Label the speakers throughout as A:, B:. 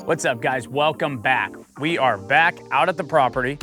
A: What's up, guys? Welcome back. We are back out at the property.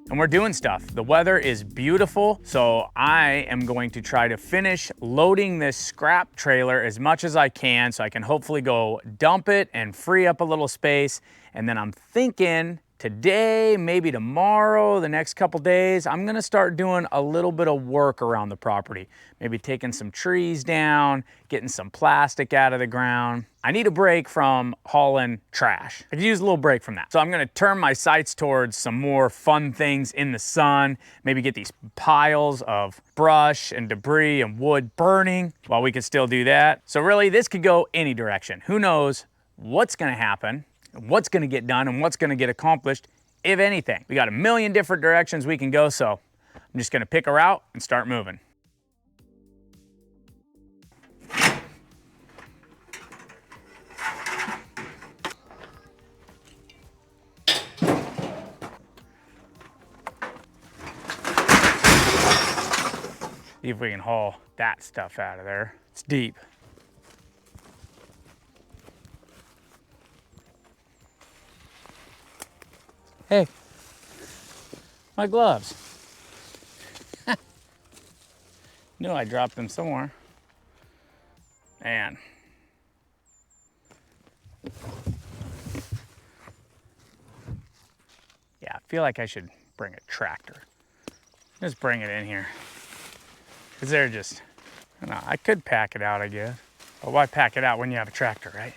A: And we're doing stuff. The weather is beautiful, so I am going to try to finish loading this scrap trailer as much as I can so I can hopefully go dump it and free up a little space. And then I'm thinking today, maybe tomorrow, the next couple days, I'm gonna start doing a little bit of work around the property. Maybe taking some trees down, getting some plastic out of the ground. I need a break from hauling trash. I could use a little break from that. So I'm gonna turn my sights towards some more fun things in the sun, maybe get these piles of brush and debris and wood burning while we could still do that. So really, this could go any direction. Who knows what's gonna happen, what's gonna get done, and what's gonna get accomplished, if anything. We got a million different directions we can go, so I'm just gonna pick a route and start moving. See if we can haul that stuff out of there. It's deep. Hey, my gloves. Knew I dropped them somewhere. Man. Yeah, I feel like I should bring a tractor. Just bring it in here. Cause they're just, I don't know, I could pack it out, I guess. But why pack it out when you have a tractor, right?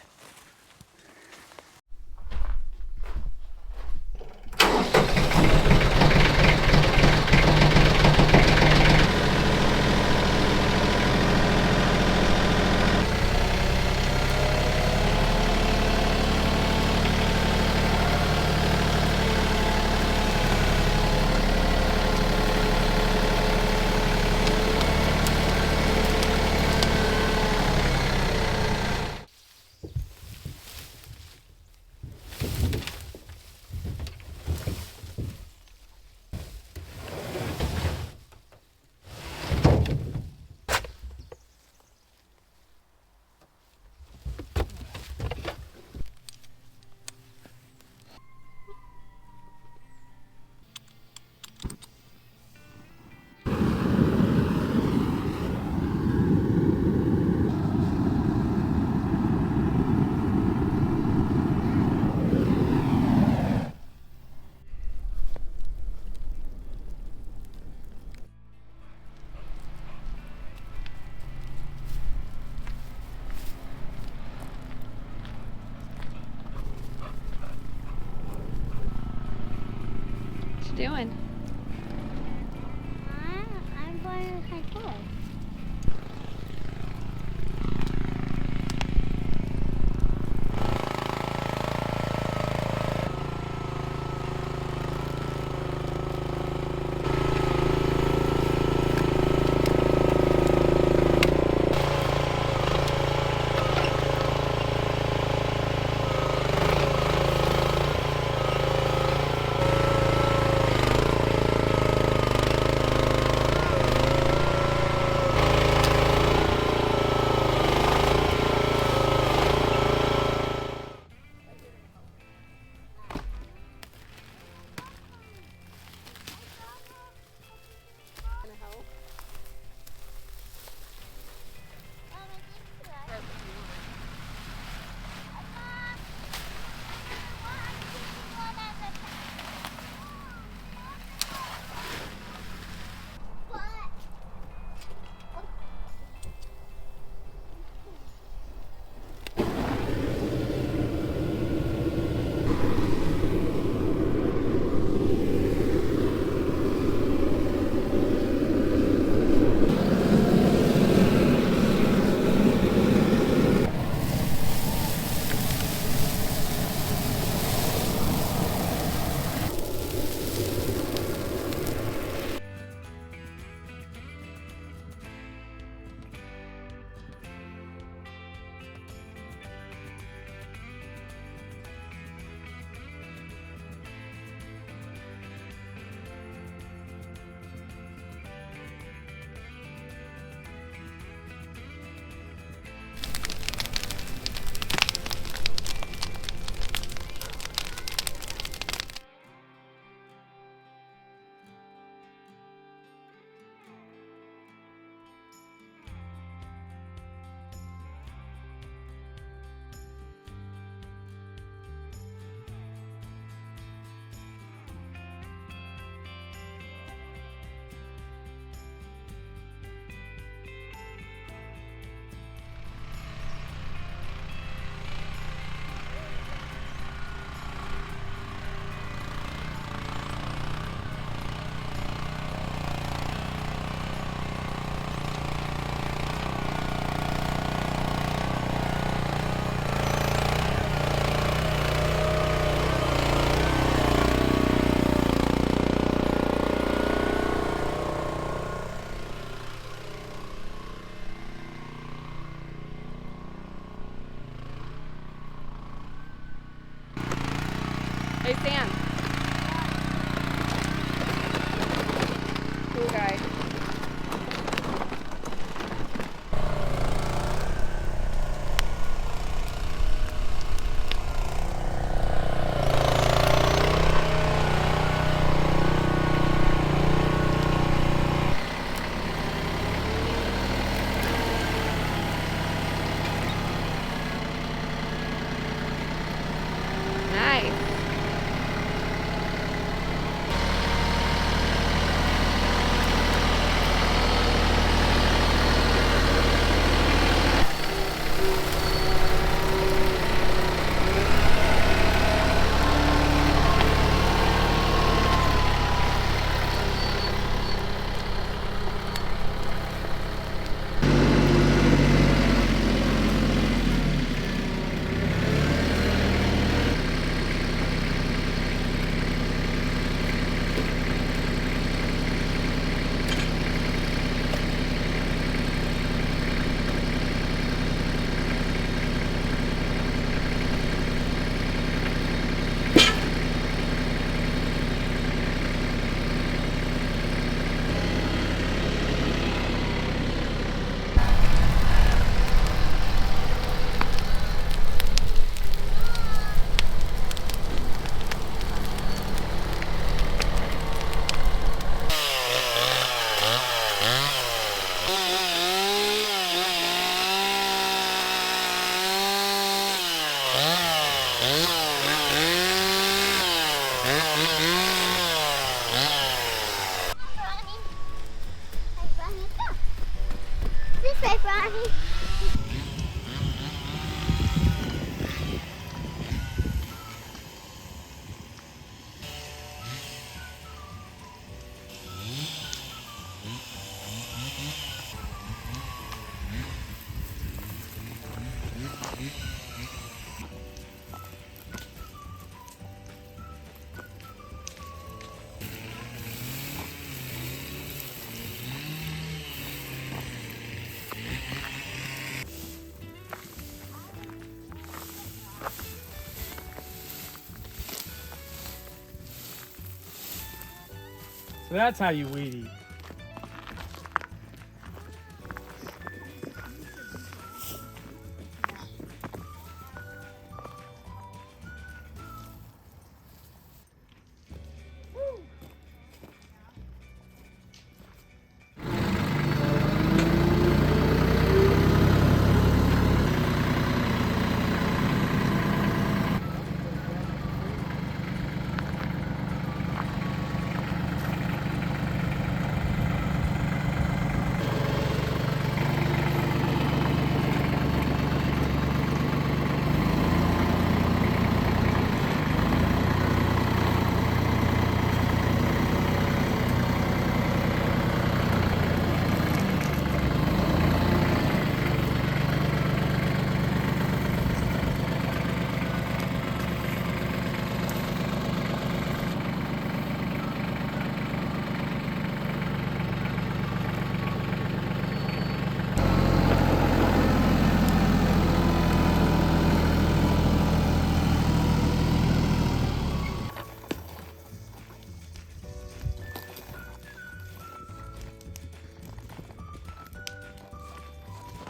B: What you doing?
C: I'm going to hiking.
B: Hey, Sam. Cool guy. Nice.
C: Ronnie. Hey, Ronnie, go. This way, Ronnie.
D: So that's how you weed eat.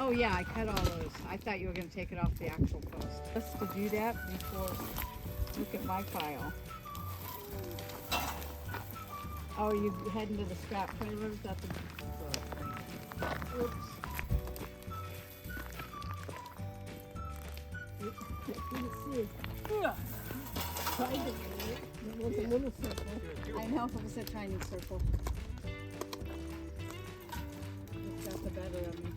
B: Oh yeah, I cut all those. I thought you were going to take it off the actual post. Just to do that before, look at my pile. Oh, you heading to the scrap trailers? That's a... Oops. Tried to do it. It was a little circle. I know, it was a tiny circle. It's got the better of me.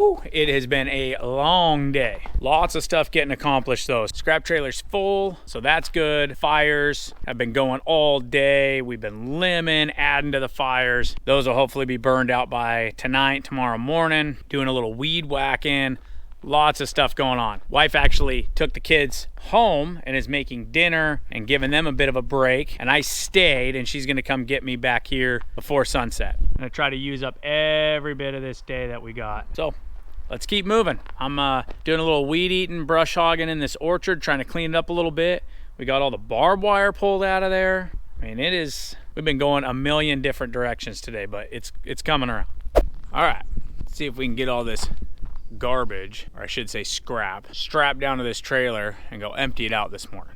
A: Whew, it has been a long day. Lots of stuff getting accomplished though. Scrap trailer's full, so that's good. Fires have been going all day. We've been limbing, adding to the fires. Those will hopefully be burned out by tonight, tomorrow morning. Doing a little weed whacking. Lots of stuff going on. Wife actually took the kids home and is making dinner and giving them a bit of a break. And I stayed, and she's gonna come get me back here before sunset. I'm gonna try to use up every bit of this day that we got. So let's keep moving. I'm doing a little weed eating, brush hogging in this orchard, trying to clean it up a little bit. We got all the barbed wire pulled out of there. I mean, we've been going a million different directions today, but it's coming around. All right, let's see if we can get all this garbage, or I should say scrap, strapped down to this trailer and go empty it out this morning.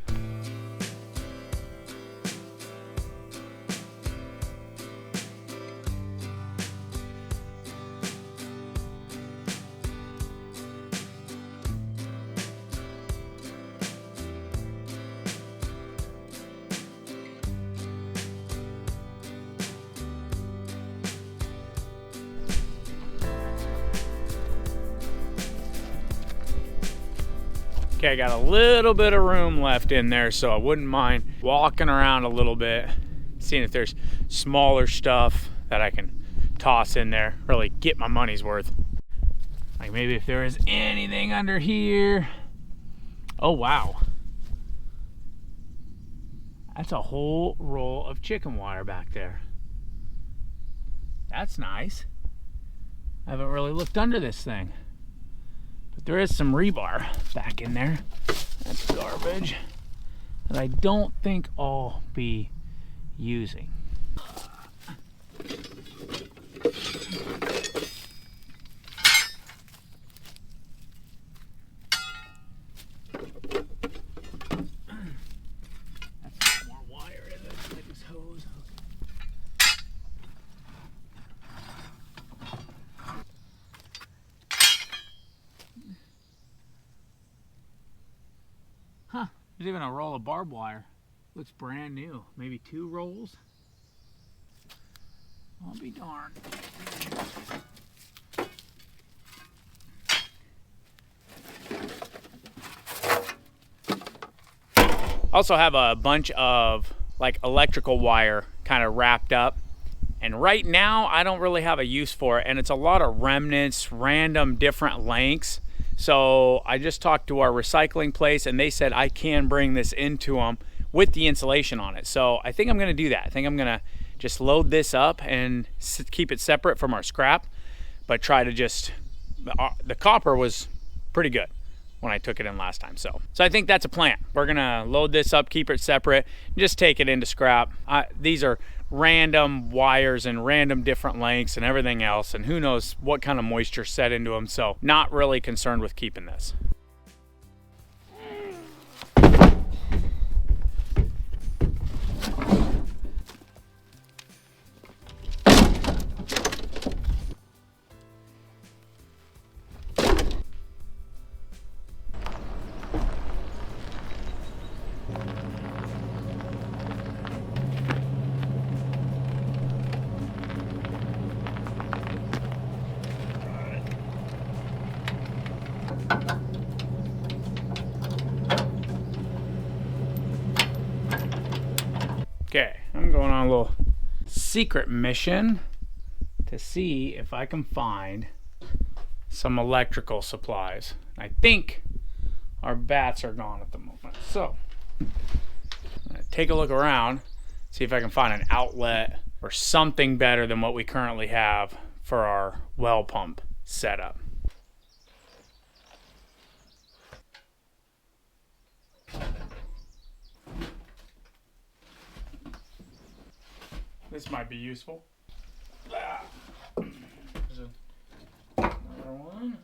A: Okay, I got a little bit of room left in there, so I wouldn't mind walking around a little bit, seeing if there's smaller stuff that I can toss in there, really get my money's worth. Like maybe if there is anything under here. Oh, wow. That's a whole roll of chicken wire back there. That's nice. I haven't really looked under this thing. There is some rebar back in there. That's garbage that I don't think I'll be using. That's more wire in it. Like this hose. Huh, there's even a roll of barbed wire. Looks brand new. Maybe 2 rolls? I'll be darned. Also have a bunch of like electrical wire kind of wrapped up. And right now I don't really have a use for it. And it's a lot of remnants, random different lengths. So I just talked to our recycling place and they said I can bring this into them with the insulation on it. So I think I'm gonna do that. I think I'm gonna just load this up and keep it separate from our scrap, but try to just, the copper was pretty good when I took it in last time. So I think that's a plan. We're gonna load this up, keep it separate, and just take it into scrap. These are random wires and random different lengths and everything else, and who knows what kind of moisture set into them, so not really concerned with keeping this. Okay, I'm going on a little secret mission to see if I can find some electrical supplies. I think our bats are gone at the moment. So, I'm gonna take a look around, see if I can find an outlet or something better than what we currently have for our well pump setup. This might be useful. There's another one.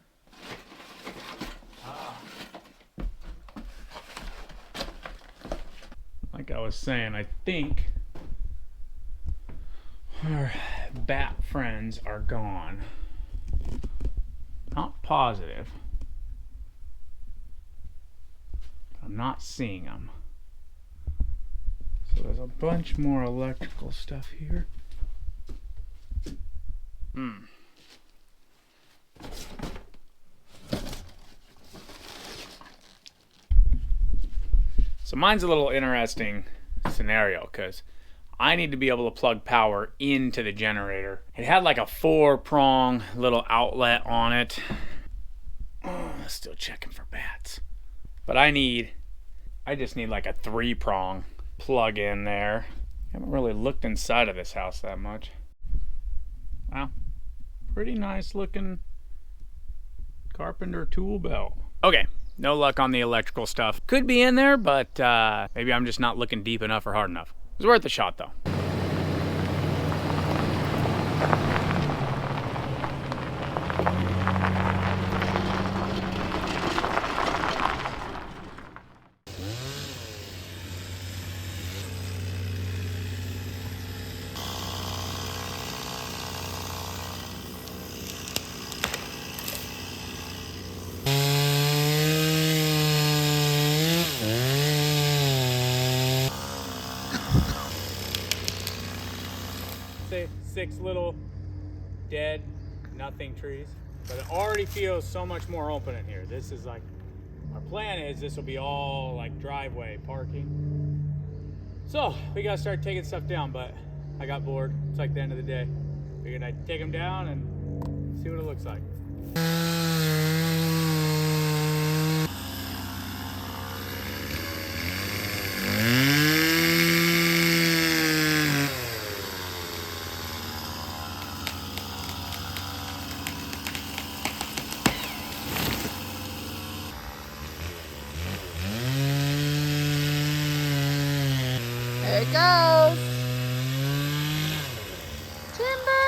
A: Like I was saying, I think our bat friends are gone. Not positive. I'm not seeing them. So there's a bunch more electrical stuff here. So mine's a little interesting scenario because I need to be able to plug power into the generator. It had like a 4-prong little outlet on it. Oh, still checking for bats. But I just need like a 3-prong plug in there. I haven't really looked inside of this house that much. Wow, pretty nice looking carpenter tool belt. Okay, no luck on the electrical stuff. Could be in there, but maybe I'm just not looking deep enough or hard enough. It was worth a shot though. Say 6 little dead, nothing trees, but it already feels so much more open in here. This is like, our plan is this will be all like driveway parking. So we gotta start taking stuff down, but I got bored. It's like the end of the day. Figured I'd take them down and see what it looks like.
B: There it goes. Timber!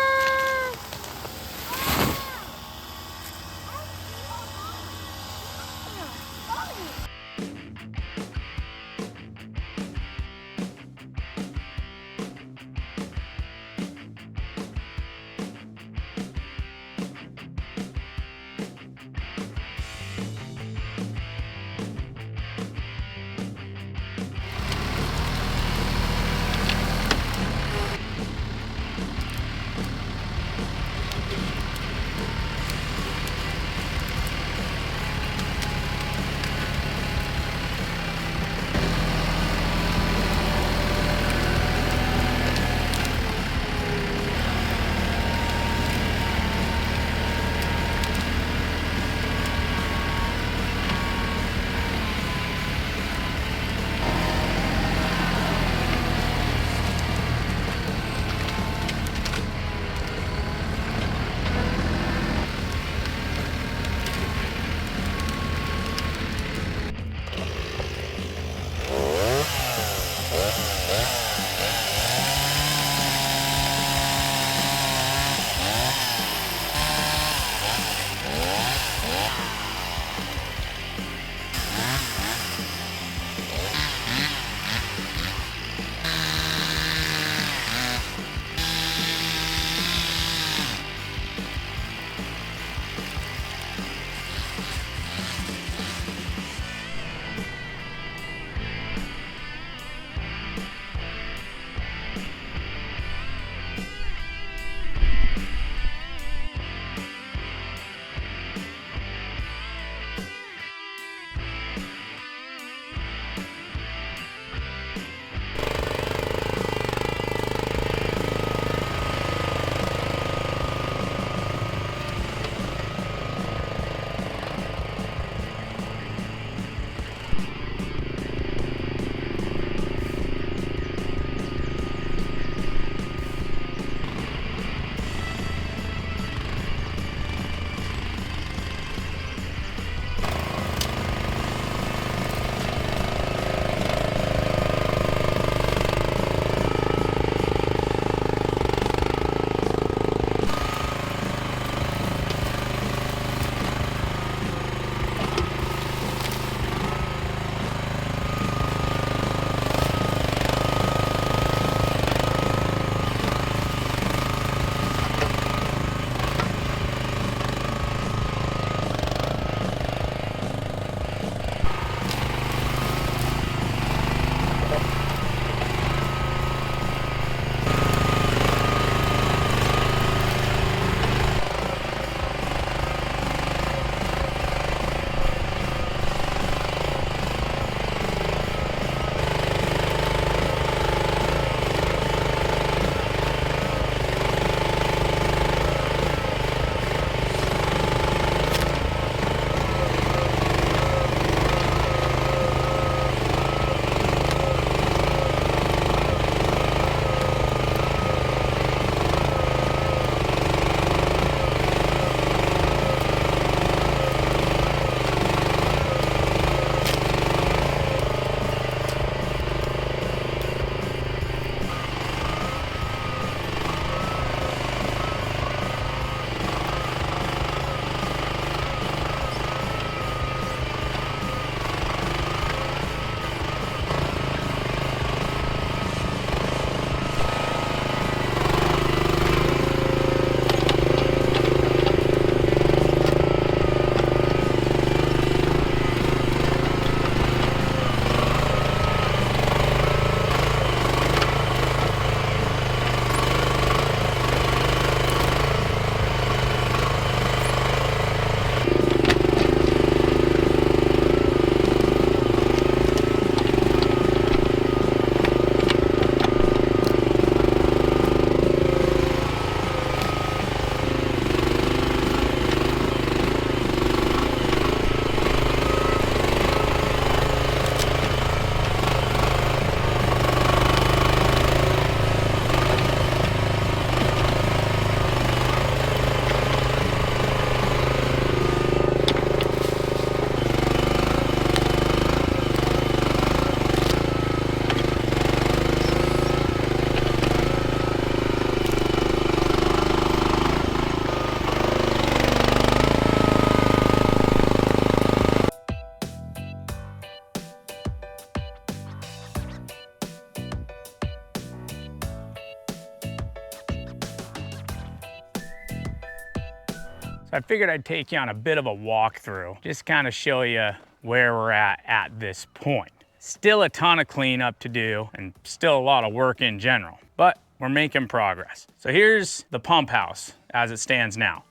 A: I figured I'd take you on a bit of a walkthrough, just kind of show you where we're at this point. Still a ton of cleanup to do and still a lot of work in general, but we're making progress. So here's the pump house as it stands now.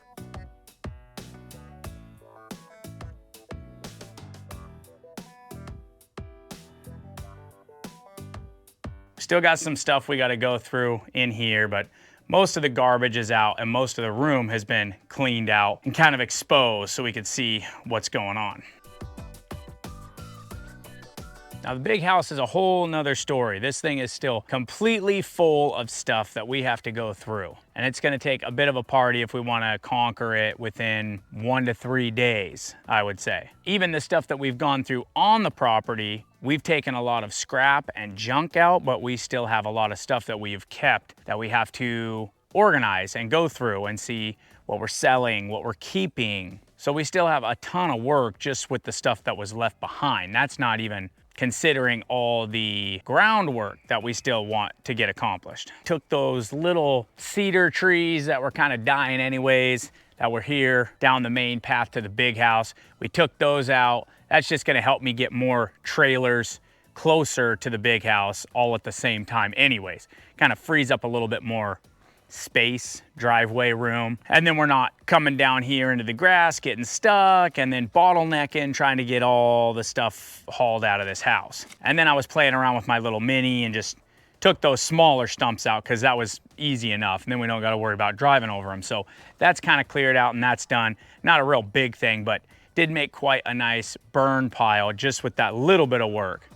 A: Still got some stuff we got to go through in here, but most of the garbage is out and most of the room has been cleaned out and kind of exposed so we could see what's going on. Now the big house is a whole nother story. This thing is still completely full of stuff that we have to go through. And it's gonna take a bit of a party if we wanna conquer it within 1 to 3 days, I would say. Even the stuff that we've gone through on the property, we've taken a lot of scrap and junk out, but we still have a lot of stuff that we've kept that we have to organize and go through and see what we're selling, what we're keeping. So we still have a ton of work just with the stuff that was left behind. That's not even considering all the groundwork that we still want to get accomplished. Took those little cedar trees that were kind of dying anyways, that were here down the main path to the big house. We took those out. That's just gonna help me get more trailers closer to the big house all at the same time anyways. Kind of frees up a little bit more space, driveway room. And then we're not coming down here into the grass, getting stuck, and then bottlenecking, trying to get all the stuff hauled out of this house. And then I was playing around with my little mini and just took those smaller stumps out because that was easy enough. And then we don't got to worry about driving over them. So that's kind of cleared out and that's done. Not a real big thing, but did make quite a nice burn pile just with that little bit of work.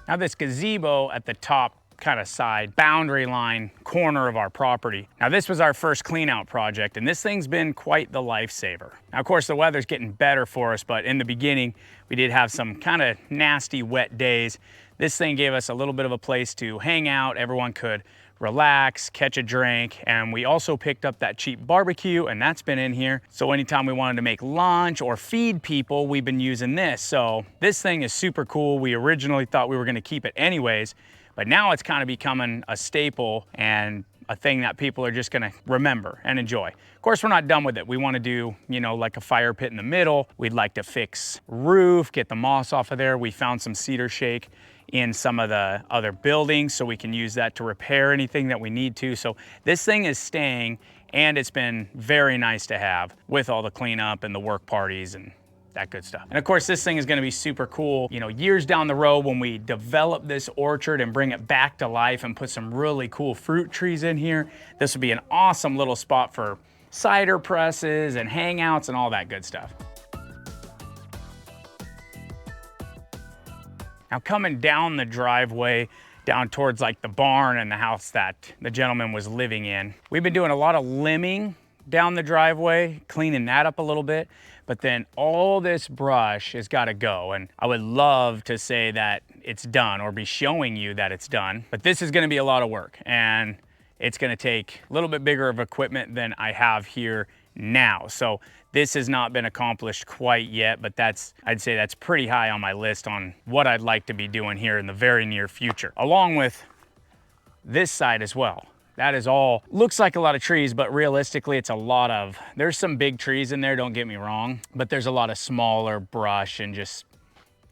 A: Now this gazebo at the top kind of side boundary line corner of our property. Now this was our first clean out project and this thing's been quite the lifesaver. Now of course the weather's getting better for us, but in the beginning we did have some kind of nasty wet days. This thing gave us a little bit of a place to hang out. Everyone could relax, catch a drink, and we also picked up that cheap barbecue and that's been in here. So anytime we wanted to make lunch or feed people, we've been using this. So this thing is super cool. We originally thought we were gonna keep it anyways, but now it's kind of becoming a staple and a thing that people are just gonna remember and enjoy. Of course, we're not done with it. We wanna do, you know, like a fire pit in the middle. We'd like to fix roof, get the moss off of there. We found some cedar shake in some of the other buildings so we can use that to repair anything that we need to. So this thing is staying and it's been very nice to have with all the cleanup and the work parties and that good stuff. And of course, this thing is gonna be super cool, you know, years down the road when we develop this orchard and bring it back to life and put some really cool fruit trees in here. This would be an awesome little spot for cider presses and hangouts and all that good stuff. Now coming down the driveway, down towards like the barn and the house that the gentleman was living in, we've been doing a lot of limbing down the driveway, cleaning that up a little bit, but then all this brush has got to go. And I would love to say that it's done or be showing you that it's done, but this is going to be a lot of work and it's going to take a little bit bigger of equipment than I have here now. So this has not been accomplished quite yet, but I'd say that's pretty high on my list on what I'd like to be doing here in the very near future, along with this side as well. That is all, looks like a lot of trees, but realistically it's a lot of, there's some big trees in there, don't get me wrong, but there's a lot of smaller brush and just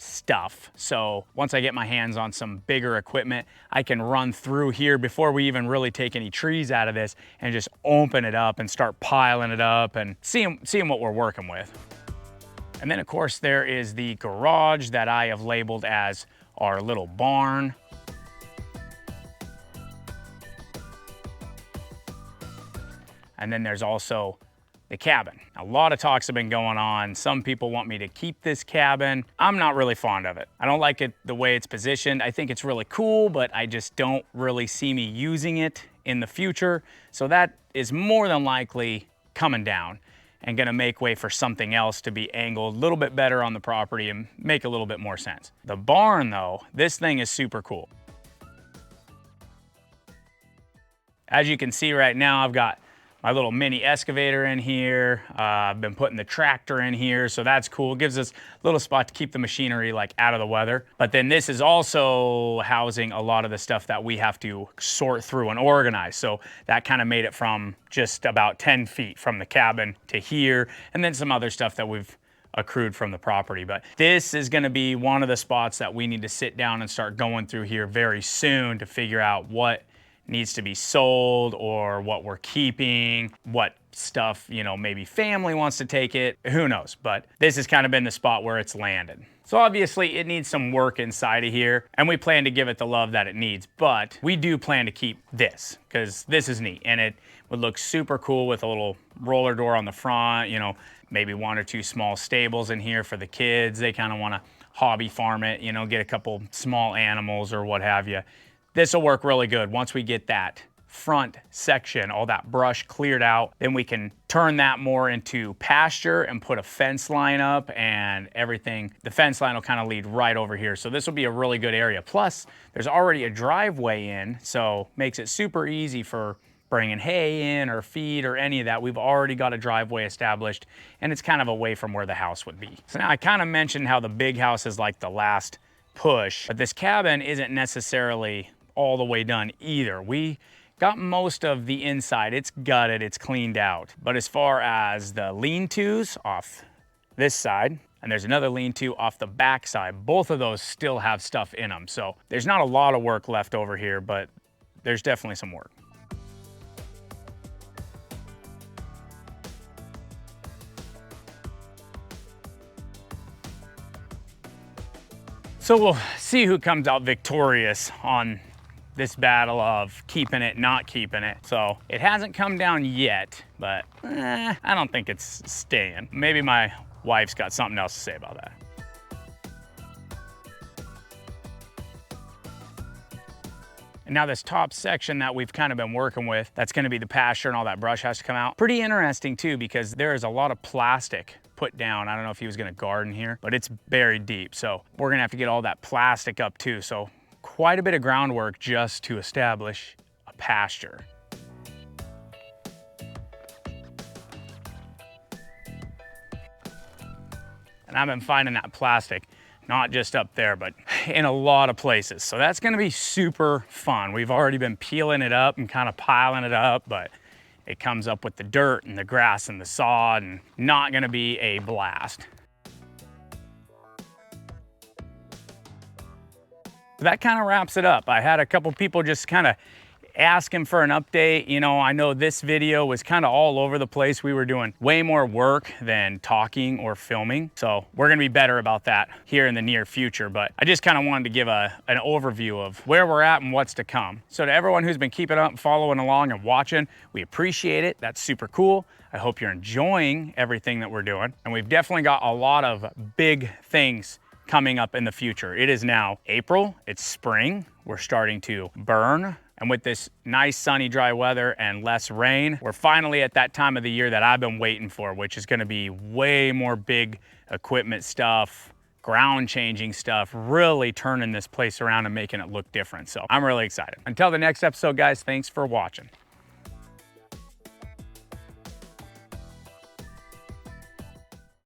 A: stuff. So once I get my hands on some bigger equipment, I can run through here before we even really take any trees out of this and just open it up and start piling it up and seeing what we're working with. And then of course there is the garage that I have labeled as our little barn. And then there's also the cabin. A lot of talks have been going on. Some people want me to keep this cabin. I'm not really fond of it. I don't like it the way it's positioned. I think it's really cool, but I just don't really see me using it in the future. So that is more than likely coming down and gonna make way for something else to be angled a little bit better on the property and make a little bit more sense. The barn though, this thing is super cool. As you can see right now, I've got my little mini excavator in here. I've been putting the tractor in here, so that's cool. It gives us a little spot to keep the machinery like out of the weather. But then this is also housing a lot of the stuff that we have to sort through and organize. So that kind of made it from just about 10 feet from the cabin to here, and then some other stuff that we've accrued from the property. But this is going to be one of the spots that we need to sit down and start going through here very soon to figure out what needs to be sold or what we're keeping, what stuff, you know, maybe family wants to take it, who knows. But this has kind of been the spot where it's landed. So obviously it needs some work inside of here, and we plan to give it the love that it needs, but we do plan to keep this because this is neat and it would look super cool with a little roller door on the front, you know, maybe 1 or 2 small stables in here for the kids. They kind of want to hobby farm it, you know, get a couple small animals or what have you. This will work really good once we get that front section, all that brush cleared out. Then we can turn that more into pasture and put a fence line up and everything. The fence line will kind of lead right over here. So this will be a really good area. Plus, there's already a driveway in, so makes it super easy for bringing hay in or feed or any of that. We've already got a driveway established and it's kind of away from where the house would be. So now I kind of mentioned how the big house is like the last push, but this cabin isn't necessarily all the way done either. We got most of the inside. It's gutted, it's cleaned out. But as far as the lean-tos off this side, and there's another lean-to off the back side, both of those still have stuff in them. So there's not a lot of work left over here, but there's definitely some work. So we'll see who comes out victorious on this battle of keeping it, not keeping it. So it hasn't come down yet, but I don't think it's staying. Maybe my wife's got something else to say about that. And now this top section that we've kind of been working with, that's gonna be the pasture and all that brush has to come out. Pretty interesting too, because there is a lot of plastic put down. I don't know if he was gonna garden here, but it's buried deep. So we're gonna have to get all that plastic up too. So quite a bit of groundwork just to establish a pasture. And I've been finding that plastic, not just up there, but in a lot of places. So that's gonna be super fun. We've already been peeling it up and kind of piling it up, but it comes up with the dirt and the grass and the sod, and not gonna be a blast. That kind of wraps it up. I had a couple people just kind of asking for an update. You know, I know this video was kind of all over the place. We were doing way more work than talking or filming. So we're gonna be better about that here in the near future. But I just kind of wanted to give an overview of where we're at and what's to come. So to everyone who's been keeping up and following along and watching, we appreciate it. That's super cool. I hope you're enjoying everything that we're doing. And we've definitely got a lot of big things coming up in the future. It is now April, it's spring. We're starting to burn. And with this nice sunny dry weather and less rain, we're finally at that time of the year that I've been waiting for, which is gonna be way more big equipment stuff, ground changing stuff, really turning this place around and making it look different. So I'm really excited. Until the next episode, guys, thanks for watching.